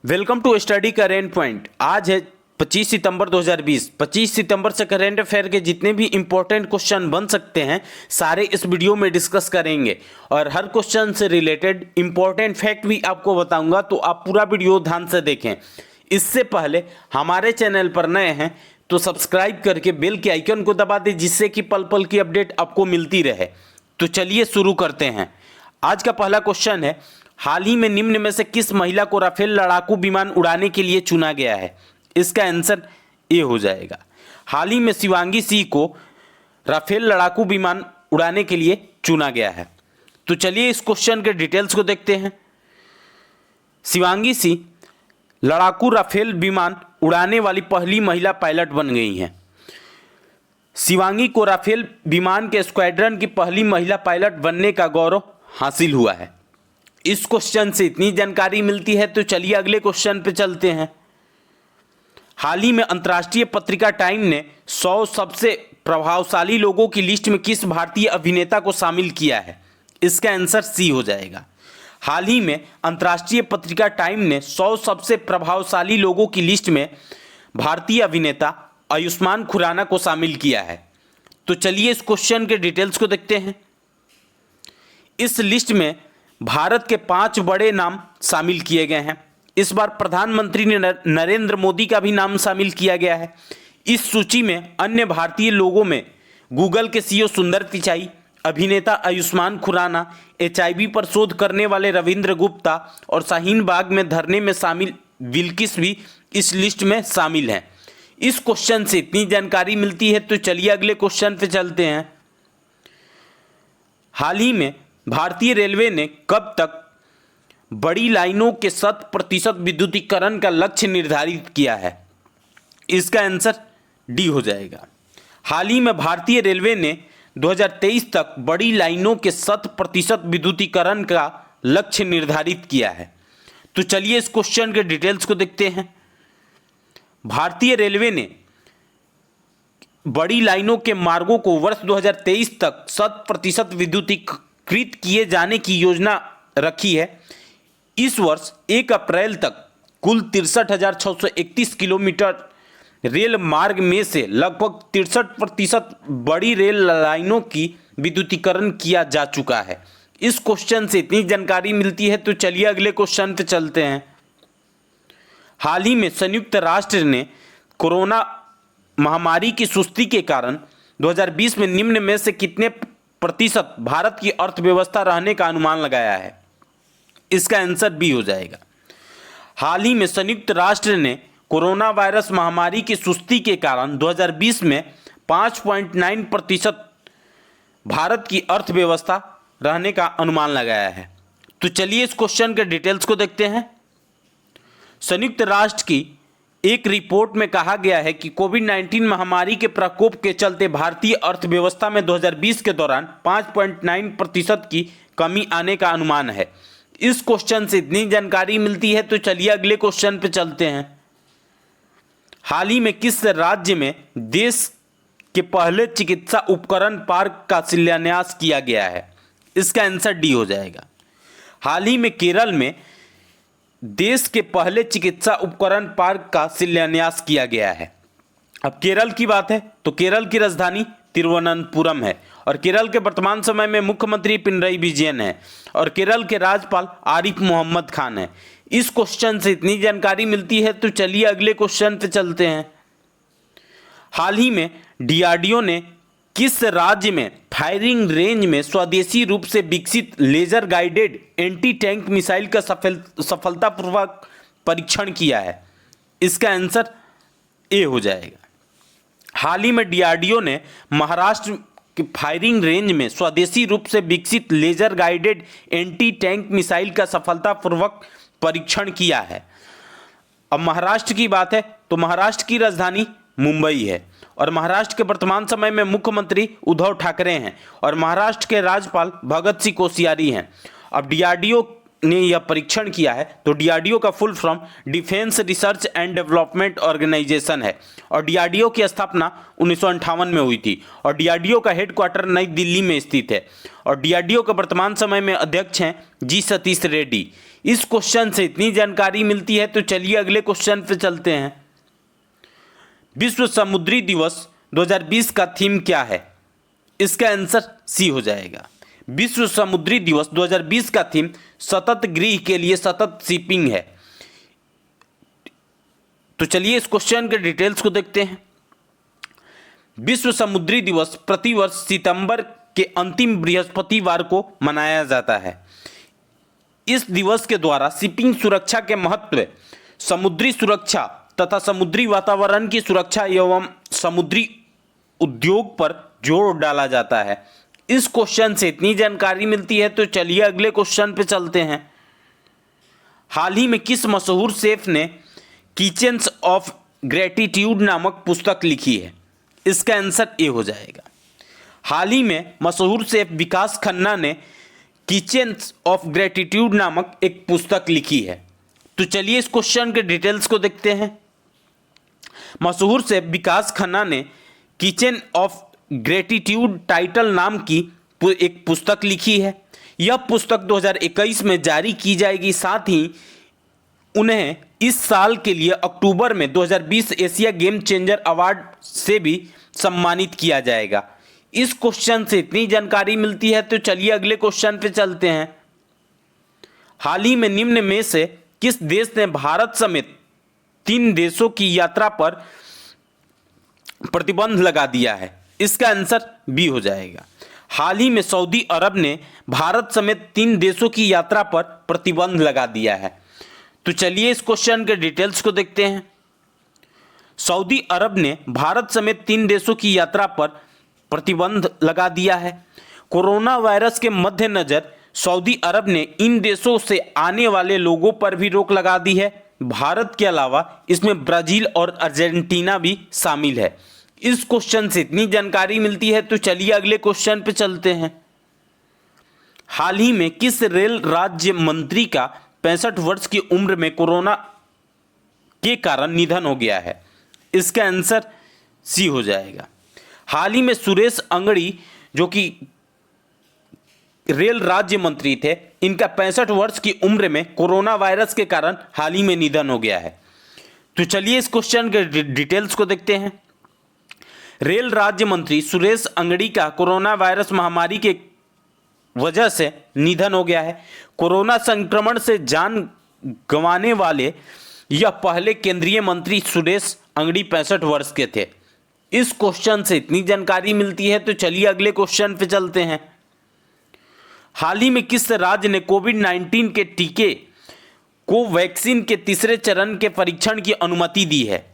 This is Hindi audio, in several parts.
Welcome to study current point. आज है 25 सितंबर 2020। 25 सितंबर से करेंट अफेयर के जितने भी इंपॉर्टेंट क्वेश्चन बन सकते हैं सारे इस वीडियो में डिस्कस करेंगे और हर क्वेश्चन से रिलेटेड इंपॉर्टेंट फैक्ट भी आपको बताऊंगा, तो आप पूरा वीडियो ध्यान से देखें। इससे पहले हमारे चैनल पर नए हैं तो सब्सक्राइब करके बेल के आइकन को दबा दें, जिससे कि पल पल की अपडेट आपको मिलती रहे। तो चलिए शुरू करते हैं। आज का पहला क्वेश्चन है, हाल ही में निम्न में से किस महिला को राफेल लड़ाकू विमान उड़ाने के लिए चुना गया है? इसका आंसर ए हो जाएगा। हाल ही में शिवांगी सिंह को राफेल लड़ाकू विमान उड़ाने के लिए चुना गया है। तो चलिए इस क्वेश्चन के डिटेल्स को देखते हैं। शिवांगी सिंह लड़ाकू राफेल विमान उड़ाने वाली पहली महिला पायलट बन गई हैं। शिवांगी को राफेल विमान के स्क्वाड्रन की पहली महिला पायलट बनने का गौरव हासिल हुआ है। इस क्वेश्चन से इतनी जानकारी मिलती है। तो चलिए अगले क्वेश्चन पे चलते हैं। हाल ही में अंतर्राष्ट्रीय पत्रिका टाइम ने 100 सबसे प्रभावशाली लोगों की लिस्ट में किस भारतीय अभिनेता को शामिल किया है? इसका आंसर सी हो जाएगा। हाल ही में अंतर्राष्ट्रीय पत्रिका टाइम ने 100 सबसे प्रभावशाली लोगों की लिस्ट में भारतीय अभिनेता आयुष्मान खुराना को शामिल किया है। तो चलिए इस क्वेश्चन के डिटेल्स को देखते हैं। इस लिस्ट में भारत के 5 बड़े नाम शामिल किए गए हैं। इस बार प्रधानमंत्री नरेंद्र मोदी का भी नाम शामिल किया गया है। इस सूची में अन्य भारतीय लोगों में गूगल के सीईओ सुंदर पिचाई, अभिनेता आयुष्मान खुराना, एचआईवी पर शोध करने वाले रविंद्र गुप्ता और शाहीन बाग में धरने में शामिल बिल्किस भी इस लिस्ट में शामिल हैं। इस क्वेश्चन से इतनी जानकारी मिलती है। तो चलिए अगले क्वेश्चन पे चलते हैं। हाल ही में भारतीय रेलवे ने कब तक बड़ी लाइनों के 100% विद्युतीकरण का लक्ष्य निर्धारित किया है? इसका आंसर डी हो जाएगा। हाल ही में भारतीय रेलवे ने 2023 तक बड़ी लाइनों के 100% विद्युतीकरण का लक्ष्य निर्धारित किया है। तो चलिए इस क्वेश्चन के डिटेल्स को देखते हैं। भारतीय रेलवे ने बड़ी लाइनों के मार्गों को वर्ष 2023 तक 100% विद्युतीकृत किए जाने की योजना रखी है। इस वर्ष 1 अप्रैल तक कुल 63,631 किलोमीटर रेल मार्ग में से लगभग 63% बड़ी रेल लाइनों की विद्युतीकरण किया जा चुका है। इस क्वेश्चन से इतनी जानकारी मिलती है। तो चलिए अगले क्वेश्चन पे चलते हैं। हाल ही में संयुक्त राष्ट्र ने कोरोना महामारी की सुस्ती के कारण 2020 में निम्न में से कितने प्रतिशत भारत की अर्थव्यवस्था रहने का अनुमान लगाया है? इसका आंसर बी हो जाएगा। हाल ही में संयुक्त राष्ट्र ने कोरोना वायरस महामारी की सुस्ती के कारण 2020 में 5.9% भारत की अर्थव्यवस्था रहने का अनुमान लगाया है। तो चलिए इस क्वेश्चन के डिटेल्स को देखते हैं। संयुक्त राष्ट्र की एक रिपोर्ट में कहा गया है कि कोविड-19 महामारी के प्रकोप के चलते भारतीय अर्थव्यवस्था में 2020 के दौरान 5.9% की कमी आने का अनुमान है। इस क्वेश्चन से इतनी जानकारी मिलती है। तो चलिए अगले क्वेश्चन पे चलते हैं। हाल ही में किस राज्य में देश के पहले चिकित्सा उपकरण पार्क का शिलान्यास किया गया है? इसका आंसर डी हो जाएगा। हाल ही में केरल में देश के पहले चिकित्सा उपकरण पार्क का शिलान्यास किया गया है। अब केरल की बात है तो केरल की राजधानी तिरुवनंतपुरम है और केरल के वर्तमान समय में मुख्यमंत्री पिनरई विजयन है और केरल के राज्यपाल आरिफ मोहम्मद खान है। इस क्वेश्चन से इतनी जानकारी मिलती है। तो चलिए अगले क्वेश्चन पे चलते हैं। हाल ही में डीआरडीओ ने किस राज्य में फायरिंग रेंज में स्वदेशी रूप से विकसित laser guided anti tank missile का सफलतापूर्वक परीक्षण किया है? इसका आंसर ए हो जाएगा। हाल ही में डीआरडीओ ने महाराष्ट्र के फायरिंग रेंज में स्वदेशी रूप से विकसित laser guided anti tank missile का सफलतापूर्वक परीक्षण किया है। अब महाराष्ट्र की बात है तो महाराष्ट्र की राजधानी मुंबई है और महाराष्ट्र के वर्तमान समय में मुख्यमंत्री उद्धव ठाकरे हैं और महाराष्ट्र के राज्यपाल भगत सिंह कोश्यारी हैं। अब डीआरडीओ ने यह परीक्षण किया है तो डीआरडीओ का full form defence research and development organisation है और डीआरडीओ की स्थापना 1958 में हुई थी और डीआरडीओ का हेडक्वार्टर नई दिल्ली में स्थित है और डीआरडीओ के वर्तमान समय में अध्यक्ष हैं जी सतीश रेड्डी। इस क्वेश्चन से इतनी जानकारी मिलती है। तो चलिए अगले क्वेश्चन पे चलते हैं। विश्व समुद्री दिवस 2020 का थीम क्या है? इसका आंसर सी हो जाएगा। विश्व समुद्री दिवस 2020 का थीम सतत गृह के लिए सतत शिपिंग है। तो चलिए इस क्वेश्चन के डिटेल्स को देखते हैं। विश्व समुद्री दिवस प्रतिवर्ष सितंबर के अंतिम बृहस्पतिवार को मनाया जाता है। इस दिवस के द्वारा शिपिंग सुरक्षा के महत्व, समुद्री सुरक्षा तथा समुद्री वातावरण की सुरक्षा एवं समुद्री उद्योग पर जोर डाला जाता है। इस क्वेश्चन से इतनी जानकारी मिलती है। तो चलिए अगले क्वेश्चन पे चलते हैं। हाल ही में किस मशहूर शेफ ने किचन्स ऑफ ग्रेटिट्यूड नामक पुस्तक लिखी है? इसका आंसर ए हो जाएगा। हाल ही में मशहूर शेफ विकास खन्ना ने किचन्स ऑफ ग्रेटिट्यूड नामक एक पुस्तक लिखी है। तो चलिए इस क्वेश्चन के डिटेल्स को देखते हैं। मशहूर शेफ विकास खन्ना ने किचन ऑफ ग्रेटिट्यूड टाइटल नाम की एक पुस्तक लिखी है। यह पुस्तक 2021 में जारी की जाएगी। साथ ही उन्हें इस साल के लिए अक्टूबर में 2020 एशिया गेम चेंजर अवार्ड से भी सम्मानित किया जाएगा। इस क्वेश्चन से इतनी जानकारी मिलती है। तो चलिए अगले क्वेश्चन पे चलते हैं। हाल ही में निम्न में से किस देश ने भारत समेत 3 देशों की यात्रा पर प्रतिबंध लगा दिया है? इसका आंसर बी हो जाएगा। हाल ही में सऊदी अरब ने भारत समेत 3 देशों की यात्रा पर प्रतिबंध लगा दिया है। तो चलिए इस क्वेश्चन के डिटेल्स को देखते हैं। सऊदी अरब ने भारत समेत 3 देशों की यात्रा पर प्रतिबंध लगा दिया है। कोरोना वायरस के मद्देनजर सऊदी अरब ने इन देशों से आने वाले लोगों पर भी रोक लगा दी है। भारत के अलावा इसमें ब्राजील और अर्जेंटीना भी शामिल है। इस क्वेश्चन से इतनी जानकारी मिलती है। तो चलिए अगले क्वेश्चन पे चलते हैं। हाल ही में किस रेल राज्य मंत्री का 65 वर्ष की उम्र में कोरोना के कारण निधन हो गया है? इसका आंसर सी हो जाएगा। हाल ही में सुरेश अंगड़ी जो कि रेल राज्य मंत्री थे, इनका 65 वर्ष की उम्र में कोरोना वायरस के कारण हाल ही में निधन हो गया है। तो चलिए इस क्वेश्चन के डिटेल्स को देखते हैं। रेल राज्य मंत्री सुरेश अंगड़ी का कोरोना वायरस महामारी के वजह से निधन हो गया है। कोरोना संक्रमण से जान गंवाने वाले यह पहले केंद्रीय मंत्री सुरेश अंगड़ी 65 वर्ष के थे। इस क्वेश्चन से इतनी जानकारी मिलती है। तो चलिए अगले क्वेश्चन पे चलते हैं। हाल ही में किस राज्य ने कोविड-19 के टीके कोवैक्सीन के तीसरे चरण के परीक्षण की अनुमति दी है?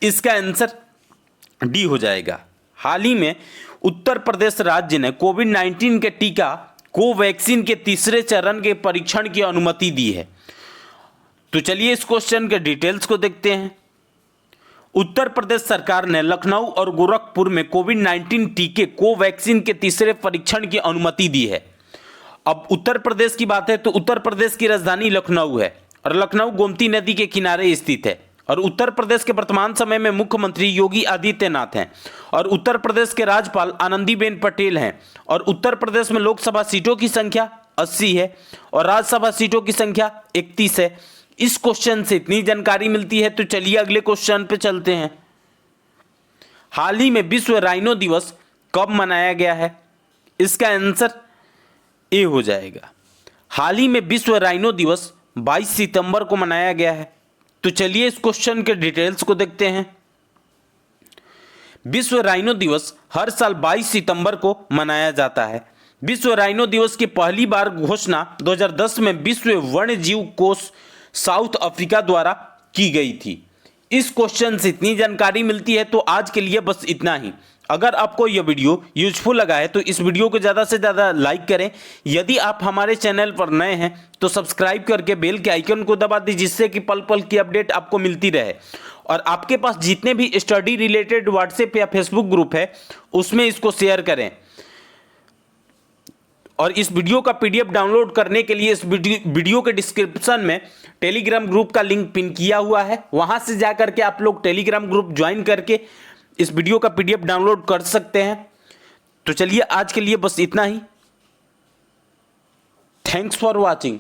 इसका आंसर डी हो जाएगा। हाल ही में उत्तर प्रदेश राज्य ने कोविड-19 के टीका कोवैक्सीन के तीसरे चरण के परीक्षण की अनुमति दी है। तो चलिए इस क्वेश्चन के डिटेल्स को देखते हैं। उत्तर प्रदेश सरकार ने लखनऊ और गोरखपुर में कोविड-19 टीके कोवैक्सीन के तीसरे परीक्षण की अनुमति दी है। अब उत्तर प्रदेश की बात है तो उत्तर प्रदेश की राजधानी लखनऊ है और लखनऊ गोमती नदी के किनारे स्थित है। और उत्तर प्रदेश के वर्तमान समय में मुख्यमंत्री योगी आदित्यनाथ हैं और उत्तर प्रदेश के राज्यपाल आनंदीबेन पटेल हैं। और उत्तर प्रदेश में लोकसभा सीटों की संख्या 80 है और राज्यसभा सीटों की संख्या 31 है। इस क्वेश्चन से इतनी जानकारी मिलती है। तो चलिए अगले क्वेश्चन पे चलते हैं। हाल ही में विश्व राइनो दिवस कब मनाया गया है? इसका आंसर ए हो जाएगा। हाल ही में विश्व राइनो दिवस 22 सितंबर को मनाया गया है। तो चलिए इस क्वेश्चन के डिटेल्स को देखते हैं। विश्व राइनो दिवस हर साल 22 सितंबर को मनाया जाता है। विश्व राइनो दिवस की पहली बार घोषणा 2010 में विश्व वन्य जीव कोष साउथ अफ्रीका द्वारा की गई थी। इस क्वेश्चन से इतनी जानकारी मिलती है। तो आज के लिए बस इतना ही। अगर आपको यह वीडियो यूजफुल लगा है तो इस वीडियो को ज़्यादा से ज़्यादा लाइक करें। यदि आप हमारे चैनल पर नए हैं तो सब्सक्राइब करके बेल के आइकन को दबा दीजिए, जिससे कि पल पल की अपडेट आपको मिलती रहे। और आपके पास जितने भी स्टडी रिलेटेड व्हाट्सएप या फेसबुक ग्रुप है उसमें इसको शेयर करें। और इस वीडियो का पीडीएफ डाउनलोड करने के लिए इस वीडियो के डिस्क्रिप्शन में टेलीग्राम ग्रुप का लिंक पिन किया हुआ है। वहां से जाकर के आप लोग टेलीग्राम ग्रुप ज्वाइन करके इस वीडियो का पीडीएफ डाउनलोड कर सकते हैं। तो चलिए आज के लिए बस इतना ही। Thanks for watching.